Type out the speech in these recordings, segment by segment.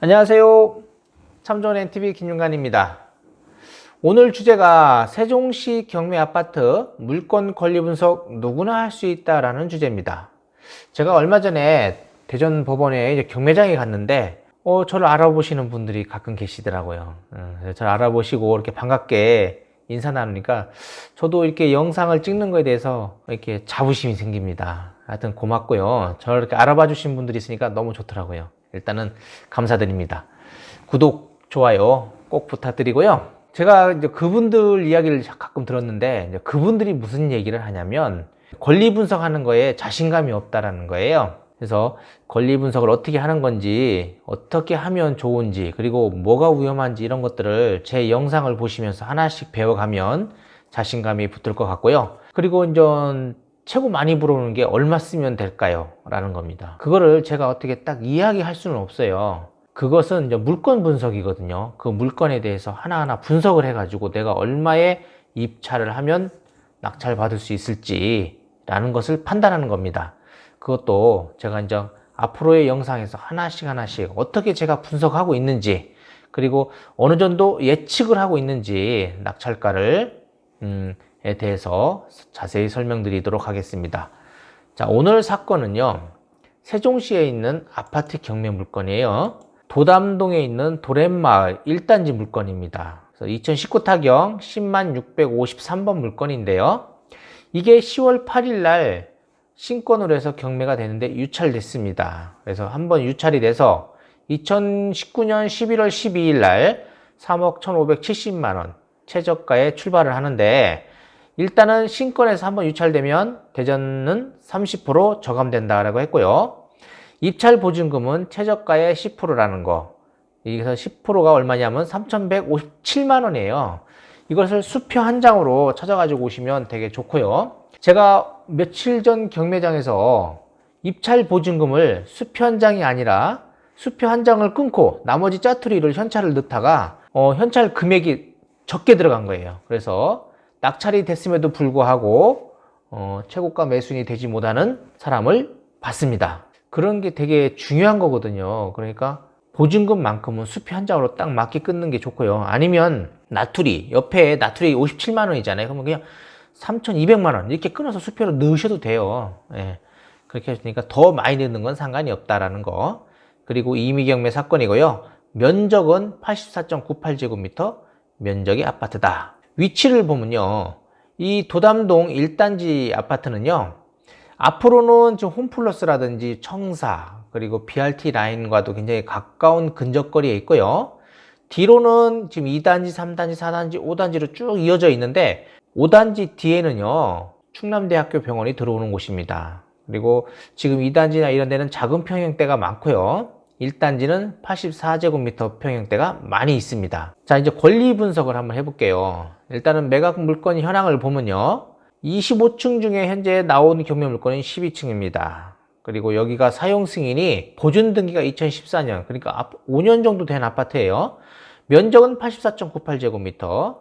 안녕하세요. 참좋은 NTV 김윤관입니다. 오늘 주제가 세종시 경매아파트 물건 권리 분석 누구나 할 수 있다라는 주제입니다. 제가 얼마 전에 대전 법원에 이제 경매장에 갔는데 저를 알아보시는 분들이 가끔 계시더라고요. 저를 알아보시고 이렇게 반갑게 인사 나누니까 저도 이렇게 영상을 찍는 거에 대해서 이렇게 자부심이 생깁니다. 하여튼 고맙고요. 저를 이렇게 알아봐 주신 분들이 있으니까 너무 좋더라고요. 일단은 감사드립니다. 구독, 좋아요 꼭 부탁드리고요. 제가 이제 그분들 이야기를 가끔 들었는데 이제 그분들이 무슨 얘기를 하냐면 권리 분석하는 거에 자신감이 없다라는 거예요. 그래서 권리 분석을 어떻게 하는 건지, 어떻게 하면 좋은지, 그리고 뭐가 위험한지 이런 것들을 제 영상을 보시면서 하나씩 배워가면 자신감이 붙을 것 같고요. 그리고 이제 최고 많이 물어보는 게 얼마 쓰면 될까요? 라는 겁니다. 그거를 제가 어떻게 딱 이야기할 수는 없어요. 그것은 이제 물건 분석이거든요. 그 물건에 대해서 하나하나 분석을 해가지고 내가 얼마에 입찰을 하면 낙찰 받을 수 있을지 라는 것을 판단하는 겁니다. 그것도 제가 이제 앞으로의 영상에서 하나씩 어떻게 제가 분석하고 있는지, 그리고 어느 정도 예측을 하고 있는지 낙찰가를 에 대해서 자세히 설명드리도록 하겠습니다. 자, 오늘 사건은요, 세종시에 있는 아파트 경매 물건이에요. 도담동에 있는 도렛마을 1단지 물건입니다. 2019 타경 10653번 물건인데요. 이게 10월 8일 날 신건으로 해서 경매가 되는데 유찰됐습니다. 그래서 한번 유찰이 돼서 2019년 11월 12일 날 3억 1,570만 원 최저가에 출발을 하는데, 일단은 신건에서 한번 유찰되면 대전은 30% 저감된다라고 했고요. 입찰 보증금은 최저가의 10%라는 거. 여기서 10%가 얼마냐면 3,157만 원이에요. 이것을 수표 한 장으로 찾아가지고 오시면 되게 좋고요. 제가 며칠 전 경매장에서 입찰 보증금을 수표 한 장이 아니라 수표 한 장을 끊고 나머지 짜투리를 현찰을 넣다가 현찰 금액이 적게 들어간 거예요. 그래서 낙찰이 됐음에도 불구하고 최고가 매수인이 되지 못하는 사람을 봤습니다. 그런 게 되게 중요한 거거든요. 그러니까 보증금만큼은 수표 한 장으로 딱 맞게 끊는 게 좋고요. 아니면 나투리, 옆에 나투리 57만 원이잖아요. 그러면 그냥 3,200만 원 이렇게 끊어서 수표로 넣으셔도 돼요. 예. 그렇게 하시니까 더 많이 넣는 건 상관이 없다라는 거. 그리고 임의경매 사건이고요. 면적은 84.98제곱미터 면적의 아파트다. 위치를 보면요, 이 도담동 1단지 아파트는요, 앞으로는 지금 홈플러스라든지 청사, 그리고 BRT 라인과도 굉장히 가까운 근접거리에 있고요. 뒤로는 지금 2단지, 3단지, 4단지, 5단지로 쭉 이어져 있는데 5단지 뒤에는요, 충남대학교 병원이 들어오는 곳입니다. 그리고 지금 2단지나 이런 데는 작은 평형대가 많고요. 1단지는 84제곱미터 평형대가 많이 있습니다. 자, 이제 권리 분석을 한번 해볼게요. 일단은 매각 물건 현황을 보면요, 25층 중에 현재 나온 경매 물건은 12층입니다. 그리고 여기가 사용 승인이 보존 등기가 2014년, 그러니까 5년 정도 된 아파트예요. 면적은 84.98제곱미터,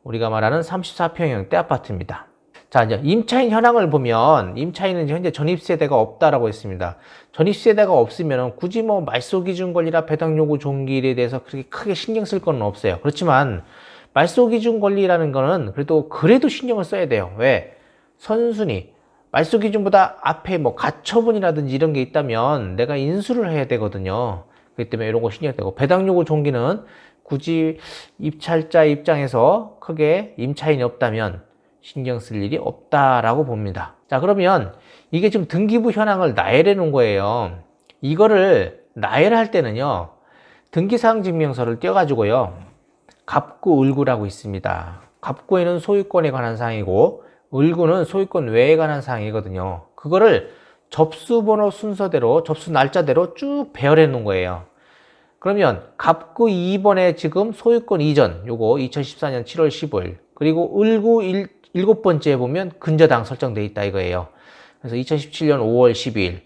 우리가 말하는 34평형대 아파트입니다. 자, 이제 임차인 현황을 보면 임차인은 현재 전입세대가 없다라고 했습니다. 전입세대가 없으면 굳이 뭐 말소기준 권리나 배당 요구 종기일에 대해서 그렇게 크게 신경 쓸 건 없어요. 그렇지만 말소기준 권리라는 거는 그래도 신경을 써야 돼요. 왜? 선순위, 말소기준보다 앞에 뭐 가처분이라든지 이런 게 있다면 내가 인수를 해야 되거든요. 그렇기 때문에 이런 거 신경 되고, 배당 요구 종기는 굳이 입찰자 입장에서 크게 임차인이 없다면 신경 쓸 일이 없다라고 봅니다. 자, 그러면 이게 지금 등기부 현황을 나열해 놓은 거예요. 이거를 나열할 때는요, 등기사항 증명서를 떼어가지고요, 갑구, 을구라고 있습니다. 갑구에는 소유권에 관한 사항이고 을구는 소유권 외에 관한 사항이거든요. 그거를 접수번호 순서대로, 접수 날짜대로 쭉 배열해 놓은 거예요. 그러면 갑구 2번에 지금 소유권 이전, 요거 2014년 7월 15일, 그리고 을구 7번째에 보면 근저당 설정되어 있다 이거예요. 그래서 2017년 5월 12일,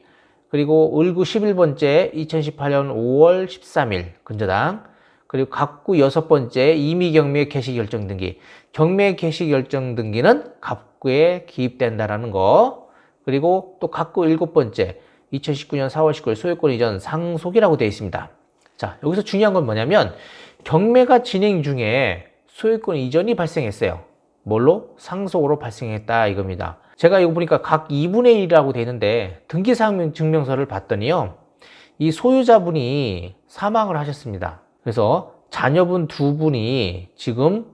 그리고 을구 11번째 2018년 5월 13일 근저당, 그리고 갑구 6번째 임의경매 개시결정 등기, 경매 개시결정 등기는 갑구에 기입된다라는 거, 그리고 또 갑구 7번째 2019년 4월 19일 소유권 이전 상속이라고 되어 있습니다. 자, 여기서 중요한 건 뭐냐면 경매가 진행 중에 소유권 이전이 발생했어요. 뭘로? 상속으로 발생했다 이겁니다. 제가 이거 보니까 각 2분의 1이라고 돼 있는데 등기사항 증명서를 봤더니요, 이 소유자분이 사망을 하셨습니다. 그래서 자녀분 두 분이 지금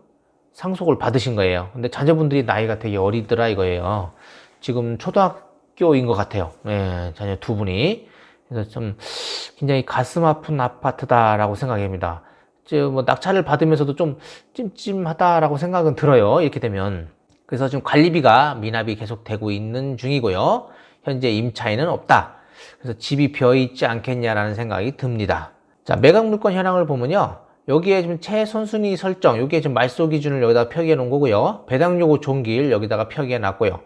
상속을 받으신 거예요. 근데 자녀분들이 나이가 되게 어리더라 이거예요. 지금 초등학교인 것 같아요. 네, 자녀 두 분이. 그래서 좀 굉장히 가슴 아픈 아파트다라고 생각합니다. 뭐 낙찰을 받으면서도 좀 찜찜하다라고 생각은 들어요. 이렇게 되면. 그래서 지금 관리비가 미납이 계속 되고 있는 중이고요. 현재 임차인은 없다. 그래서 집이 비어 있지 않겠냐라는 생각이 듭니다. 자, 매각 물건 현황을 보면요, 여기에 지금 최선순위 설정, 여기에 지금 말소 기준을 여기다 표기해 놓은 거고요. 배당 요구 종기일 여기다가 표기해 놨고요.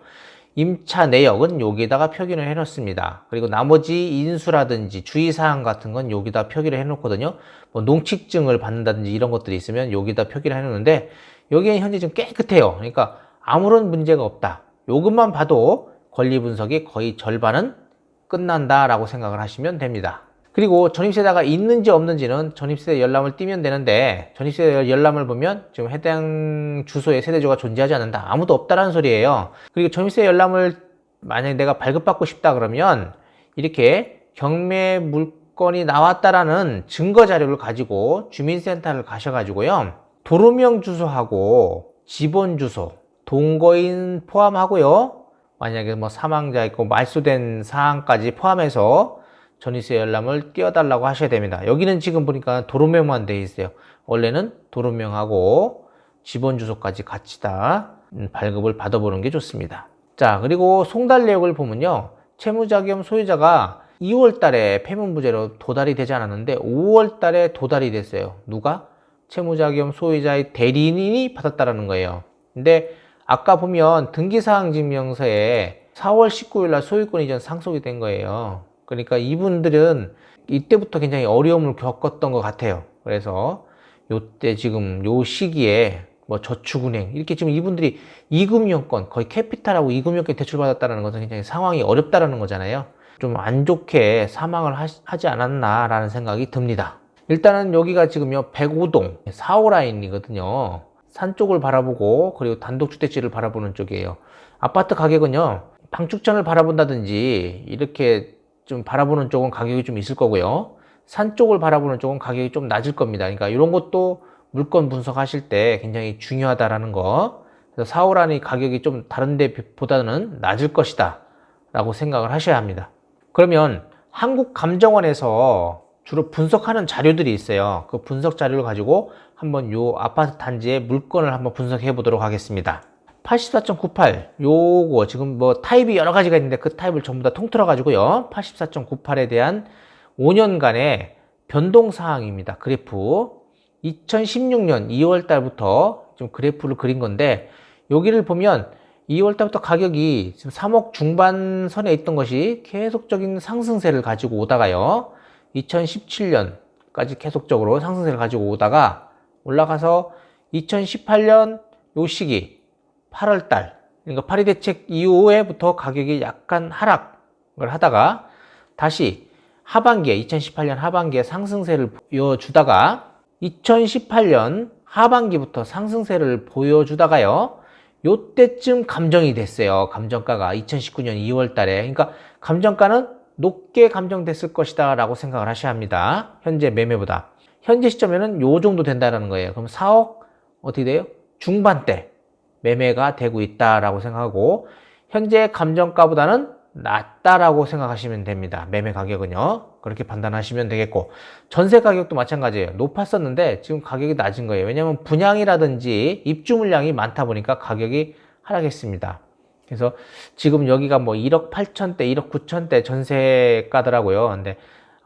임차 내역은 여기다가 표기를 해 놓습니다. 그리고 나머지 인수라든지 주의사항 같은 건 여기다 표기를 해 놓거든요. 뭐 농칙증을 받는다든지 이런 것들이 있으면 여기다 표기를 해 놓는데, 여기에 현재 지금 깨끗해요. 그러니까 아무런 문제가 없다. 요것만 봐도 권리 분석이 거의 절반은 끝난다라고 생각을 하시면 됩니다. 그리고 전입세자가 있는지 없는지는 전입세대 열람을 띄면 되는데, 전입세대 열람을 보면 지금 해당 주소에 세대주가 존재하지 않는다, 아무도 없다라는 소리예요. 그리고 전입세 열람을 만약에 내가 발급받고 싶다 그러면 이렇게 경매 물건이 나왔다라는 증거 자료를 가지고 주민센터를 가셔가지고요, 도로명 주소하고 지번 주소, 동거인 포함하고요, 만약에 뭐 사망자 있고 말소된 사항까지 포함해서 전입세 열람을 띄워달라고 하셔야 됩니다. 여기는 지금 보니까 도로명만 돼 있어요. 원래는 도로명하고 지번 주소까지 같이 다 발급을 받아보는 게 좋습니다. 자, 그리고 송달 내역을 보면요, 채무자 겸 소유자가 2월 달에 폐문부재로 도달이 되지 않았는데 5월 달에 도달이 됐어요. 누가? 채무자 겸 소유자의 대리인이 받았다라는 거예요. 근데 아까 보면 등기사항 증명서에 4월 19일 날 소유권 이전 상속이 된 거예요. 그러니까 이분들은 이때부터 굉장히 어려움을 겪었던 것 같아요. 그래서 요때 지금 요 시기에 뭐 저축은행 이렇게 지금 이분들이 이금융권, 거의 캐피탈하고 이금융권 대출받았다는 것은 굉장히 상황이 어렵다라는 거잖아요. 좀 안 좋게 사망을 하지 않았나라는 생각이 듭니다. 일단은 여기가 지금요 105동 4호 라인이거든요. 산 쪽을 바라보고 그리고 단독주택지를 바라보는 쪽이에요. 아파트 가격은요, 방축전을 바라본다든지 이렇게 좀 바라보는 쪽은 가격이 좀 있을 거고요, 산 쪽을 바라보는 쪽은 가격이 좀 낮을 겁니다. 그러니까 이런 것도 물건 분석하실 때 굉장히 중요하다라는 거. 그래서 4호란이 가격이 좀 다른 데보다는 낮을 것이다 라고 생각을 하셔야 합니다. 그러면 한국감정원에서 주로 분석하는 자료들이 있어요. 그 분석 자료를 가지고 한번 요 아파트 단지의 물건을 한번 분석해 보도록 하겠습니다. 84.98 요거 지금 뭐 타입이 여러 가지가 있는데 그 타입을 전부 다 통틀어 가지고요, 84.98에 대한 5년간의 변동 사항입니다. 그래프 2016년 2월 달부터 좀 그래프를 그린 건데, 여기를 보면 2월 달부터 가격이 지금 3억 중반선에 있던 것이 계속적인 상승세를 가지고 오다가요, 2017년까지 계속적으로 상승세를 가지고 오다가 올라가서 2018년 요 시기 8월달, 그러니까 파리 대책 이후에부터 가격이 약간 하락을 하다가 다시 하반기에 2018년 하반기에 상승세를 보여주다가 2018년 하반기부터 상승세를 보여주다가요, 요때쯤 감정이 됐어요. 감정가가 2019년 2월 달에. 그러니까 감정가는 높게 감정됐을 것이다 라고 생각을 하셔야 합니다. 현재 매매보다. 현재 시점에는 요 정도 된다는 거예요. 그럼 4억 어떻게 돼요? 중반대 매매가 되고 있다라고 생각하고, 현재 감정가보다는 낮다라고 생각하시면 됩니다. 매매 가격은요. 그렇게 판단하시면 되겠고, 전세 가격도 마찬가지예요. 높았었는데 지금 가격이 낮은 거예요. 왜냐하면 분양이라든지 입주 물량이 많다 보니까 가격이 하락했습니다. 그래서 지금 여기가 뭐 1억 8천대, 1억 9천대 전세가더라고요. 근데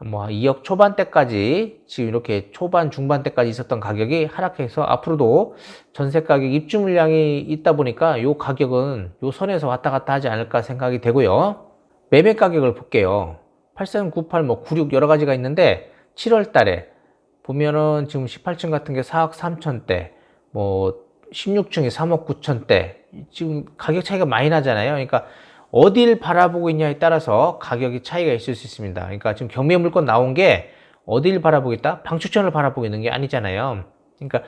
뭐 2억 초반대까지, 지금 이렇게 초반 중반대까지 있었던 가격이 하락해서 앞으로도 전세 가격 입주 물량이 있다 보니까 요 가격은 요 선에서 왔다 갔다 하지 않을까 생각이 되고요. 매매 가격을 볼게요. 8398, 뭐 96 여러 가지가 있는데 7월 달에 보면은 지금 18층 같은 게 4억 3천대, 뭐 16층이 3억 9천대, 지금 가격 차이가 많이 나잖아요. 그러니까 어딜 바라보고 있냐에 따라서 가격이 차이가 있을 수 있습니다. 그러니까 지금 경매 물건 나온 게 어디를 바라보겠다? 방축천을 바라보고 있는 게 아니잖아요. 그러니까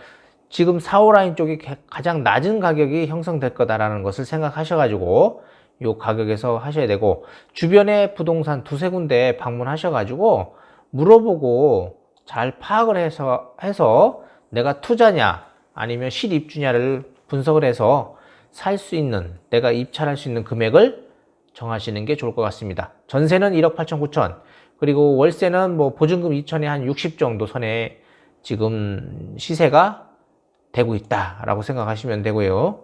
지금 4호라인 쪽이 가장 낮은 가격이 형성될 거다라는 것을 생각하셔가지고 요 가격에서 하셔야 되고, 주변에 부동산 두세 군데 방문하셔가지고 물어보고 잘 파악을 해서 내가 투자냐 아니면 실입주냐를 분석을 해서 살 수 있는, 내가 입찰할 수 있는 금액을 정하시는 게 좋을 것 같습니다. 전세는 1억 8천 9천, 그리고 월세는 뭐 보증금 2천에 한 60 정도 선에 지금 시세가 되고 있다라고 생각하시면 되고요.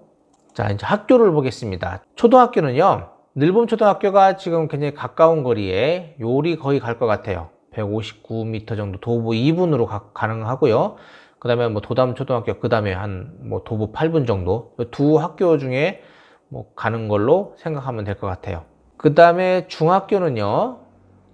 자, 이제 학교를 보겠습니다. 초등학교는요, 늘봄 초등학교가 지금 굉장히 가까운 거리에 요리 거의 갈 것 같아요. 159m 정도 도보 2분으로 가능하고요. 그 다음에 뭐 도담 초등학교, 그 다음에 한 뭐 도보 8분 정도, 두 학교 중에 뭐 가는 걸로 생각하면 될 것 같아요. 그 다음에 중학교는요,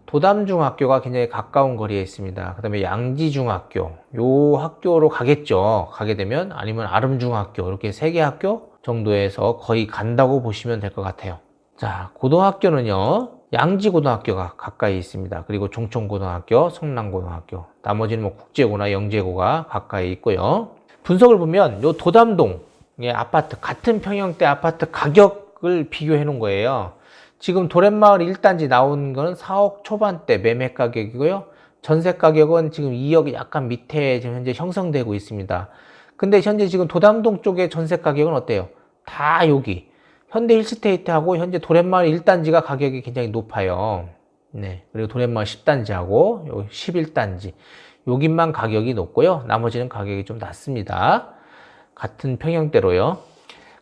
도담중학교가 굉장히 가까운 거리에 있습니다. 그 다음에 양지중학교, 요 학교로 가겠죠. 가게 되면. 아니면 아름중학교, 이렇게 세 개 학교 정도에서 거의 간다고 보시면 될 것 같아요. 자, 고등학교는요, 양지고등학교가 가까이 있습니다. 그리고 종천고등학교, 성남고등학교, 나머지는 뭐 국제고나 영재고가 가까이 있고요. 분석을 보면 요 도담동의 아파트, 같은 평형대 아파트 가격을 비교해 놓은 거예요. 지금 도렛마을 1단지 나온 거는 4억 초반대 매매 가격이고요. 전세 가격은 지금 2억 약간 밑에 지금 현재 형성되고 있습니다. 근데 현재 지금 도담동 쪽의 전세 가격은 어때요? 다 여기 현대 힐스테이트하고 현재 도렛마을 1단지가 가격이 굉장히 높아요. 네. 그리고 도렛마을 10단지하고 11단지 여기만 가격이 높고요. 나머지는 가격이 좀 낮습니다. 같은 평형대로요.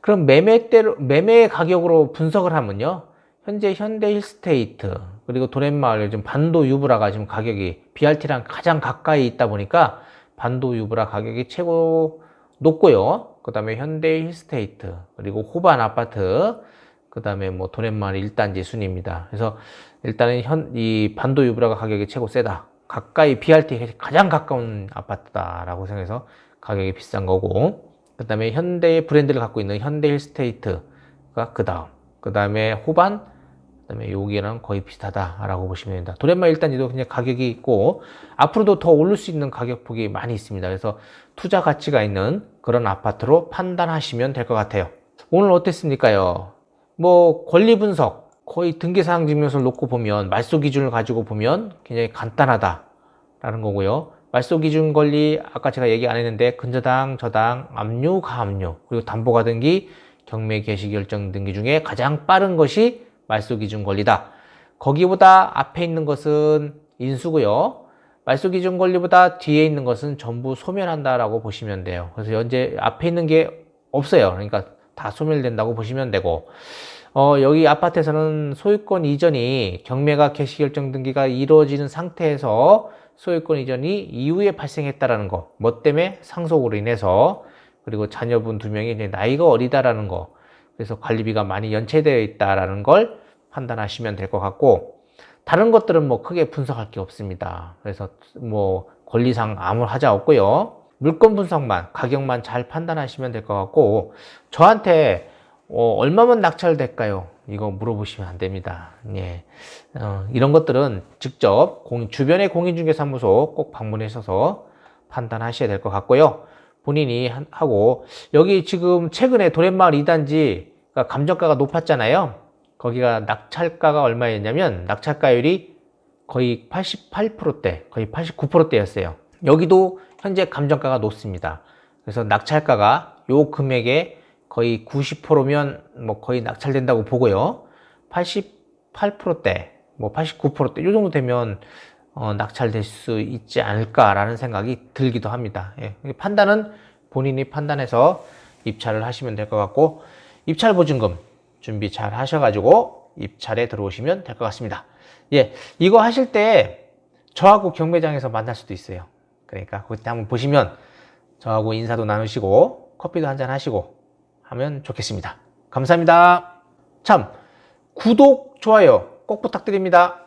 그럼 매매 가격으로 분석을 하면요, 현재 현대 힐스테이트 그리고 도렛마을, 요즘 반도 유브라가 지금 가격이 BRT랑 가장 가까이 있다 보니까 반도 유브라 가격이 최고 높고요. 그 다음에 현대 힐스테이트, 그리고 호반 아파트, 그 다음에 뭐 도렛마을 1단지 순입니다. 그래서 일단은 이 반도 유브라가 가격이 최고 세다. 가까이 BRT에 가장 가까운 아파트다라고 생각해서 가격이 비싼 거고, 그 다음에 현대 브랜드를 갖고 있는 현대 힐스테이트가 그 다음에 호반, 그 다음에 여기랑 거의 비슷하다라고 보시면 됩니다. 도렛마을 1단지도 그냥 가격이 있고 앞으로도 더 오를 수 있는 가격폭이 많이 있습니다. 그래서 투자 가치가 있는 그런 아파트로 판단하시면 될 것 같아요. 오늘 어땠습니까요? 뭐 권리 분석, 거의 등기사항 증명서를 놓고 보면 말소 기준을 가지고 보면 굉장히 간단하다라는 거고요. 말소 기준 권리, 아까 제가 얘기 안 했는데 근저당, 저당, 압류, 가압류, 그리고 담보가 등기, 경매 개시 결정 등기 중에 가장 빠른 것이 말소 기준 권리다. 거기보다 앞에 있는 것은 인수고요. 말소 기준 권리보다 뒤에 있는 것은 전부 소멸한다라고 보시면 돼요. 그래서 현재 앞에 있는 게 없어요. 그러니까 다 소멸된다고 보시면 되고, 여기 아파트에서는 소유권 이전이 경매가 개시 결정 등기가 이루어지는 상태에서 소유권 이전이 이후에 발생했다라는 거, 뭐 때문에 상속으로 인해서, 그리고 자녀분 2명이 이제 나이가 어리다라는 거, 그래서 관리비가 많이 연체되어 있다라는 걸 판단하시면 될 것 같고, 다른 것들은 뭐 크게 분석할 게 없습니다. 그래서 뭐 권리상 아무 하자 없고요. 물건 분석만, 가격만 잘 판단하시면 될 것 같고, 저한테 얼마면 낙찰될까요? 이거 물어보시면 안 됩니다. 예. 이런 것들은 직접 주변의 공인중개사무소 꼭 방문하셔서 판단하셔야 될 것 같고요. 본인이 하고, 여기 지금 최근에 도렛마을 2단지가 감정가가 높았잖아요. 거기가 낙찰가가 얼마였냐면 낙찰가율이 거의 88%대, 거의 89%대였어요. 여기도 현재 감정가가 높습니다. 그래서 낙찰가가 요 금액에 거의 90%면 뭐 거의 낙찰된다고 보고요. 88%대, 뭐 89%대 요 정도 되면 낙찰될 수 있지 않을까라는 생각이 들기도 합니다. 예, 판단은 본인이 판단해서 입찰을 하시면 될 것 같고, 입찰 보증금 준비 잘 하셔가지고 입찰에 들어오시면 될 것 같습니다. 예, 이거 하실 때 저하고 경매장에서 만날 수도 있어요. 그러니까 그때 한번 보시면 저하고 인사도 나누시고 커피도 한잔 하시고 하면 좋겠습니다. 감사합니다. 참, 구독, 좋아요 꼭 부탁드립니다.